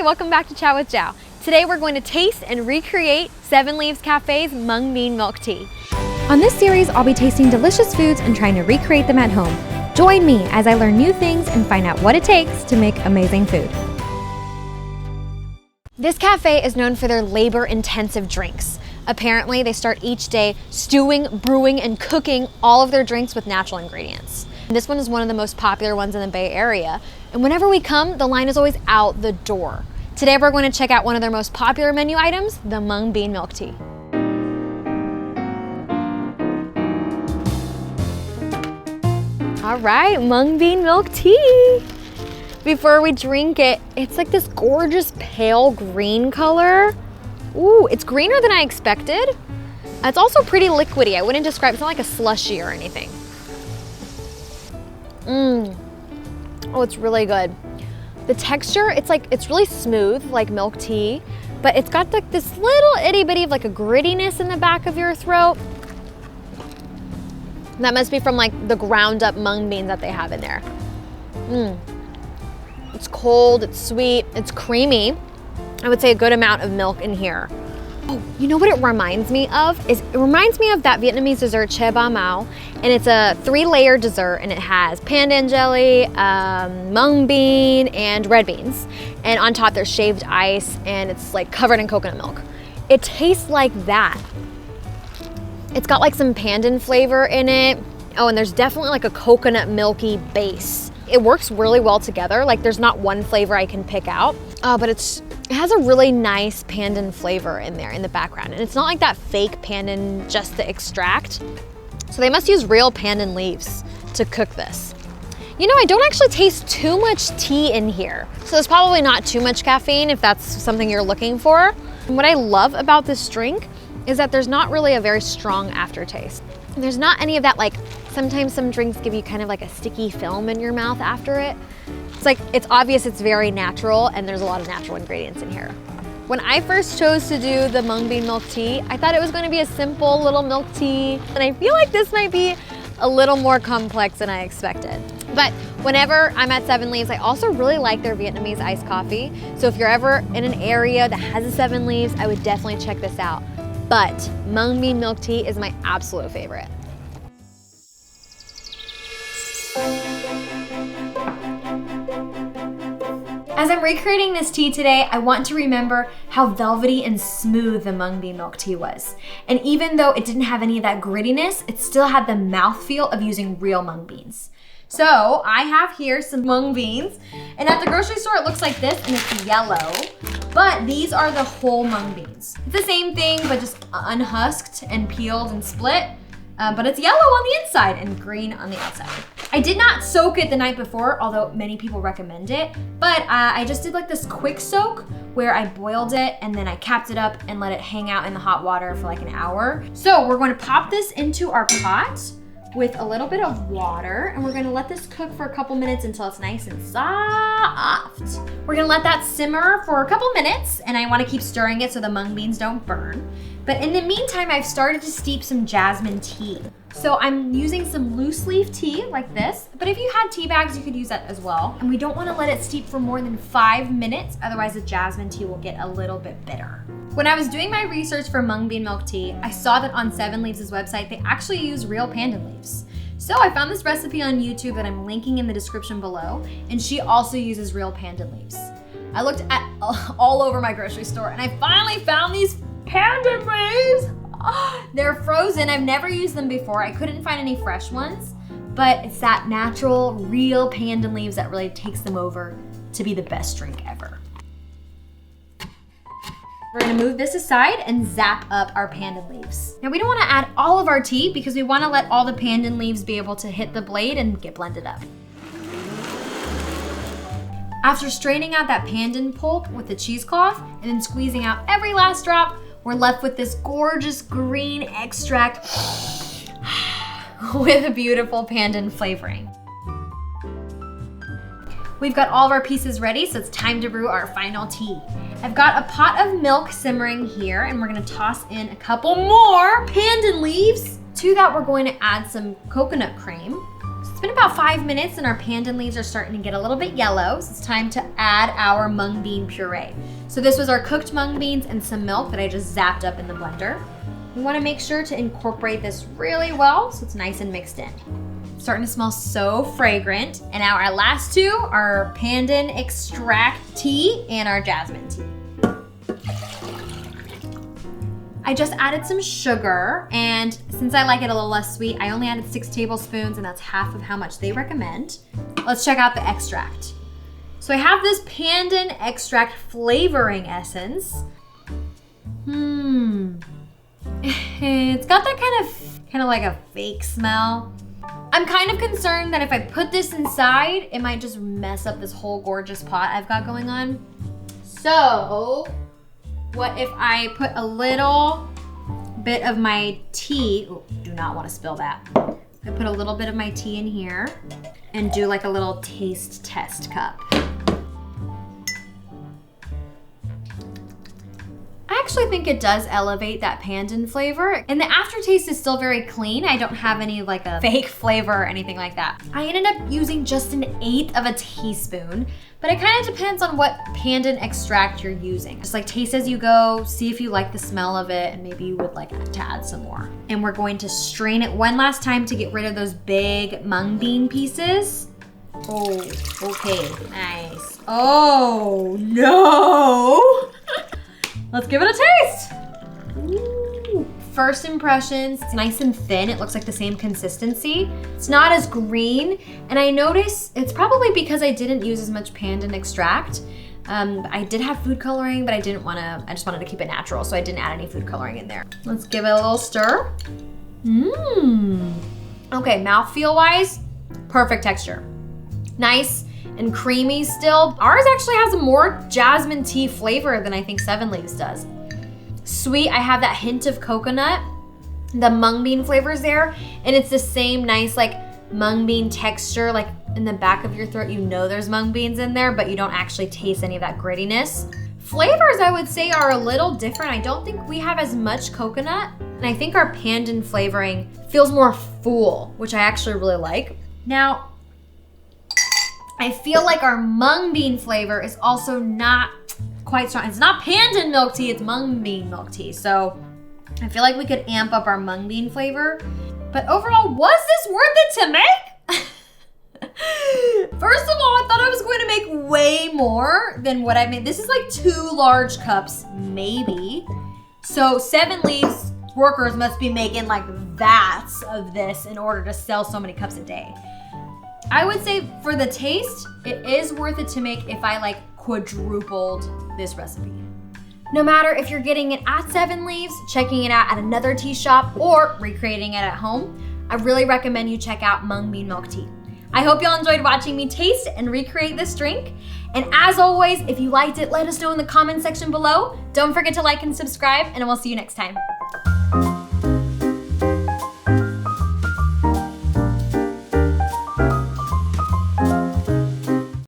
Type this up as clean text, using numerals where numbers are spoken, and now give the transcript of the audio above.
welcome back to Chow with Chow. Today we're going to taste and recreate 7LEAVES Cafe's Mung Bean Milk Tea. On this series, I'll be tasting delicious foods and trying to recreate them at home. Join me as I learn new things and find out what it takes to make amazing food. This cafe is known for their labor-intensive drinks. Apparently, they start each day stewing, brewing, and cooking all of their drinks with natural ingredients. This one is one of the most popular ones in the Bay Area. And whenever we come, the line is always out the door. Today, we're going to check out one of their most popular menu items, the Mung Bean Milk Tea. All right, Mung Bean Milk Tea. Before we drink it, it's like this gorgeous pale green color. Ooh, it's greener than I expected. It's also pretty liquidy. I wouldn't describe, it's not like a slushy or anything. Oh, it's really good. The texture, it's really smooth, like milk tea, but it's got like this little itty bitty of like a grittiness in the back of your throat. That must be from like the ground up mung beans that they have in there. It's cold, it's sweet, it's creamy. I would say a good amount of milk in here. Oh, you know what it reminds me of? It reminds me of that Vietnamese dessert, Che Ba Mao, and it's a 3-layer dessert, and it has pandan jelly, mung bean, and red beans. And on top there's shaved ice, and it's like covered in coconut milk. It tastes like that. It's got like some pandan flavor in it. Oh, and there's definitely like a coconut milky base. It works really well together. Like there's not one flavor I can pick out, but it has a really nice pandan flavor in there in the background. And it's not like that fake pandan just to extract. So they must use real pandan leaves to cook this. You know, I don't actually taste too much tea in here. So there's probably not too much caffeine if that's something you're looking for. And what I love about this drink is that there's not really a very strong aftertaste. There's not any of that, like sometimes some drinks give you kind of like a sticky film in your mouth after it. It's obvious it's very natural and there's a lot of natural ingredients in here. When I first chose to do the Mung Bean Milk Tea, I thought it was going to be a simple little milk tea. And I feel like this might be a little more complex than I expected. But whenever I'm at 7LEAVES, I also really like their Vietnamese iced coffee. So if you're ever in an area that has a 7LEAVES, I would definitely check this out. But Mung Bean Milk Tea is my absolute favorite. As I'm recreating this tea today, I want to remember how velvety and smooth the Mung Bean Milk Tea was. And even though it didn't have any of that grittiness, it still had the mouthfeel of using real mung beans. So I have here some mung beans, and at the grocery store it looks like this and it's yellow, but these are the whole mung beans. It's the same thing, but just unhusked and peeled and split, but it's yellow on the inside and green on the outside. I did not soak it the night before, although many people recommend it, but I just did like this quick soak where I boiled it and then I capped it up and let it hang out in the hot water for like an hour. So we're going to pop this into our pot with a little bit of water, and we're gonna let this cook for a couple minutes until it's nice and soft. We're gonna let that simmer for a couple minutes, and I wanna keep stirring it so the mung beans don't burn. But in the meantime, I've started to steep some jasmine tea. So I'm using some loose leaf tea like this, but if you had tea bags, you could use that as well. And we don't wanna let it steep for more than 5 minutes, otherwise the jasmine tea will get a little bit bitter. When I was doing my research for Mung Bean Milk Tea, I saw that on 7LEAVES' website, they actually use real pandan leaves. So I found this recipe on YouTube that I'm linking in the description below, and she also uses real pandan leaves. I looked at all over my grocery store, and I finally found these pandan leaves. Oh, they're frozen. I've never used them before. I couldn't find any fresh ones, but it's that natural, real pandan leaves that really takes them over to be the best drink ever. We're gonna move this aside and zap up our pandan leaves. Now we don't wanna add all of our tea because we wanna let all the pandan leaves be able to hit the blade and get blended up. After straining out that pandan pulp with the cheesecloth and then squeezing out every last drop, we're left with this gorgeous green extract with a beautiful pandan flavoring. We've got all of our pieces ready, so it's time to brew our final tea. I've got a pot of milk simmering here, and we're gonna toss in a couple more pandan leaves. To that, we're going to add some coconut cream. been about 5 minutes and our pandan leaves are starting to get a little bit yellow, so it's time to add our mung bean puree. So this was our cooked mung beans and some milk that I just zapped up in the blender. We want to make sure to incorporate this really well so it's nice and mixed in. It's starting to smell so fragrant. And now our last two are pandan extract tea and our jasmine tea. I just added some sugar, and since I like it a little less sweet, I only added 6 tablespoons, and that's half of how much they recommend. Let's check out the extract. So I have this pandan extract flavoring essence. It's got that kind of like a fake smell. I'm kind of concerned that if I put this inside, it might just mess up this whole gorgeous pot I've got going on. So, what if I put a little bit of my tea, oh, do not want to spill that. I put a little bit of my tea in here and do like a little taste test cup. I actually think it does elevate that pandan flavor, and the aftertaste is still very clean. I don't have any like a fake flavor or anything like that. I ended up using just 1/8 of a teaspoon, but it kind of depends on what pandan extract you're using. Just like taste as you go, see if you like the smell of it, and maybe you would like to add some more. And we're going to strain it one last time to get rid of those big mung bean pieces. Oh, okay, nice. Oh no! Let's give it a taste. Ooh. First impressions, it's nice and thin. It looks like the same consistency. It's not as green. And I notice it's probably because I didn't use as much pandan extract. I did have food coloring, but I just wanted to keep it natural, so I didn't add any food coloring in there. Let's give it a little stir. Okay, mouthfeel wise, perfect texture. Nice and creamy still. Ours actually has a more jasmine tea flavor than I think 7LEAVES does. Sweet, I have that hint of coconut. The mung bean flavor's there, and it's the same nice like mung bean texture, like in the back of your throat, you know there's mung beans in there, but you don't actually taste any of that grittiness. Flavors, I would say, are a little different. I don't think we have as much coconut, and I think our pandan flavoring feels more full, which I actually really like. Now, I feel like our mung bean flavor is also not quite strong. It's not pandan milk tea, it's mung bean milk tea. So I feel like we could amp up our mung bean flavor. But overall, was this worth it to make? First of all, I thought I was going to make way more than what I made. This is like 2 large cups, maybe. So 7LEAVES workers must be making like vats of this in order to sell so many cups a day. I would say for the taste, it is worth it to make if I like quadrupled this recipe. No matter if you're getting it at 7LEAVES, checking it out at another tea shop, or recreating it at home, I really recommend you check out Mung Bean Milk Tea. I hope y'all enjoyed watching me taste and recreate this drink. And as always, if you liked it, let us know in the comment section below. Don't forget to like and subscribe, and we'll see you next time.